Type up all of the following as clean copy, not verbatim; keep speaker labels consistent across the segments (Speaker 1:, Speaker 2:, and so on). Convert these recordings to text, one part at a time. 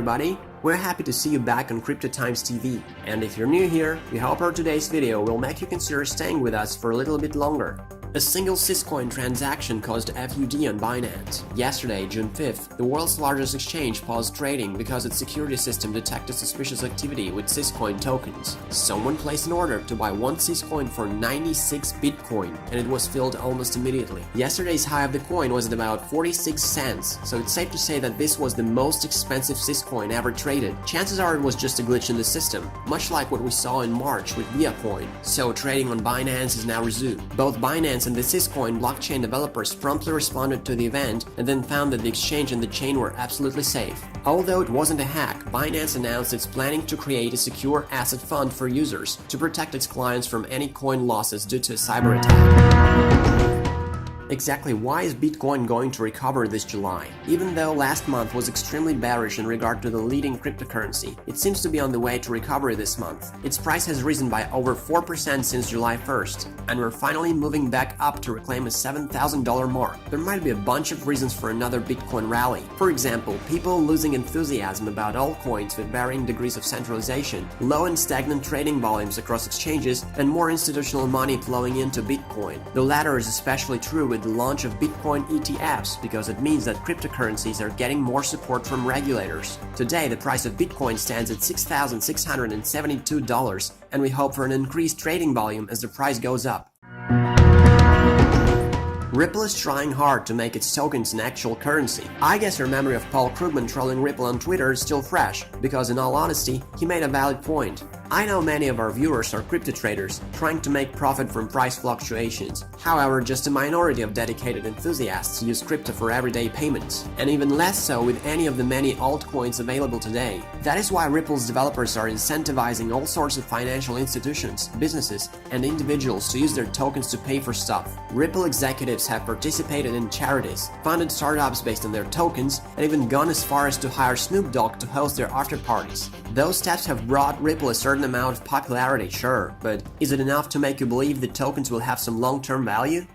Speaker 1: everybody! We're happy to see you back on Crypto Times TV, and if you're new here, we hope our today's video will make you consider staying with us for a little bit longer. A single Syscoin transaction caused FUD on Binance. Yesterday, June 5th, the world's largest exchange paused trading because its security system detected suspicious activity with Syscoin tokens. Someone placed an order to buy one Syscoin for 96 Bitcoin, and it was filled almost immediately. Yesterday's high of the coin was at about 46 cents, so it's safe to say that this was the most expensive Syscoin ever traded. Chances are it was just a glitch in the system, much like what we saw in March with Coin. So trading on Binance is now resumed. Both Binance and the Syscoin blockchain developers promptly responded to the event and then found that the exchange and the chain were absolutely safe. Although it wasn't a hack, Binance announced it's planning to create a secure asset fund for users to protect its clients from any coin losses due to a cyber attack. Exactly why is Bitcoin going to recover this July? Even though last month was extremely bearish in regard to the leading cryptocurrency, it seems to be on the way to recovery this month. Its price has risen by over 4% since July 1st, and we're finally moving back up to reclaim a $7,000 mark. There might be a bunch of reasons for another Bitcoin rally. For example, people losing enthusiasm about altcoins with varying degrees of centralization, low and stagnant trading volumes across exchanges, and more institutional money flowing into Bitcoin. The latter is especially true with the launch of Bitcoin ETFs because it means that cryptocurrencies are getting more support from regulators. Today, the price of Bitcoin stands at $6,672, and we hope for an increased trading volume as the price goes up. Ripple is trying hard to make its tokens an actual currency. I guess your memory of Paul Krugman trolling Ripple on Twitter is still fresh, because in all honesty, he made a valid point. I know many of our viewers are crypto traders trying to make profit from price fluctuations. However, just a minority of dedicated enthusiasts use crypto for everyday payments, and even less so with any of the many altcoins available today. That is why Ripple's developers are incentivizing all sorts of financial institutions, businesses, and individuals to use their tokens to pay for stuff. Ripple executives have participated in charities, funded startups based on their tokens, and even gone as far as to hire Snoop Dogg to host their after-parties. Those steps have brought Ripple a certain amount of popularity, sure, but is it enough to make you believe the tokens will have some long-term value?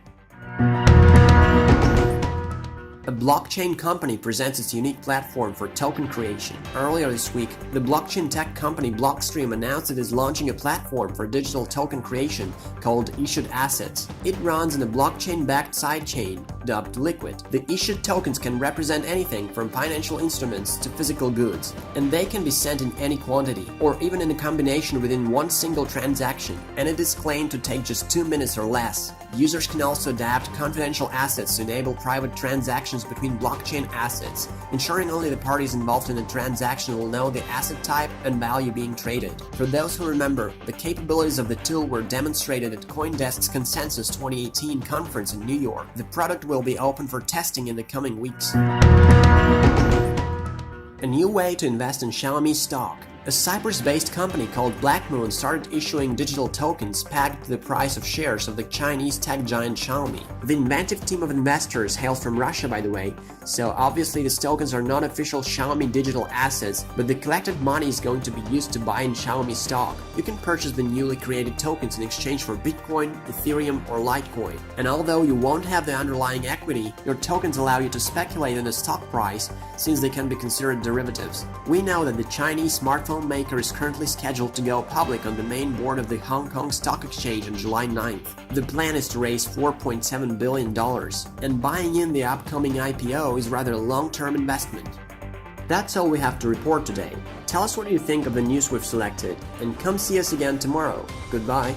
Speaker 1: A blockchain company presents its unique platform for token creation. Earlier this week, the blockchain tech company Blockstream announced it is launching a platform for digital token creation called Issued Assets. It runs in a blockchain-backed sidechain dubbed Liquid. The issued tokens can represent anything from financial instruments to physical goods, and they can be sent in any quantity, or even in a combination within one single transaction, and it is claimed to take just 2 minutes or less. Users can also adapt confidential assets to enable private transactions between blockchain assets, ensuring only the parties involved in the transaction will know the asset type and value being traded. For those who remember, the capabilities of the tool were demonstrated at CoinDesk's Consensus 2018 conference in New York. The product will be open for testing in the coming weeks. A new way to invest in Xiaomi stock. A Cyprus-based company called Blackmoon started issuing digital tokens pegged to the price of shares of the Chinese tech giant Xiaomi. The inventive team of investors hails from Russia, by the way, so obviously these tokens are not official Xiaomi digital assets, but the collected money is going to be used to buy in Xiaomi stock. You can purchase the newly created tokens in exchange for Bitcoin, Ethereum, or Litecoin. And although you won't have the underlying equity, your tokens allow you to speculate on the stock price, since they can be considered derivatives. We know that the Chinese smartphone maker is currently scheduled to go public on the main board of the Hong Kong Stock Exchange on July 9th. The plan is to raise $4.7 billion, and buying in the upcoming IPO is rather a long-term investment. That's all we have to report today. Tell us what you think of the news we've selected, and come see us again tomorrow. Goodbye.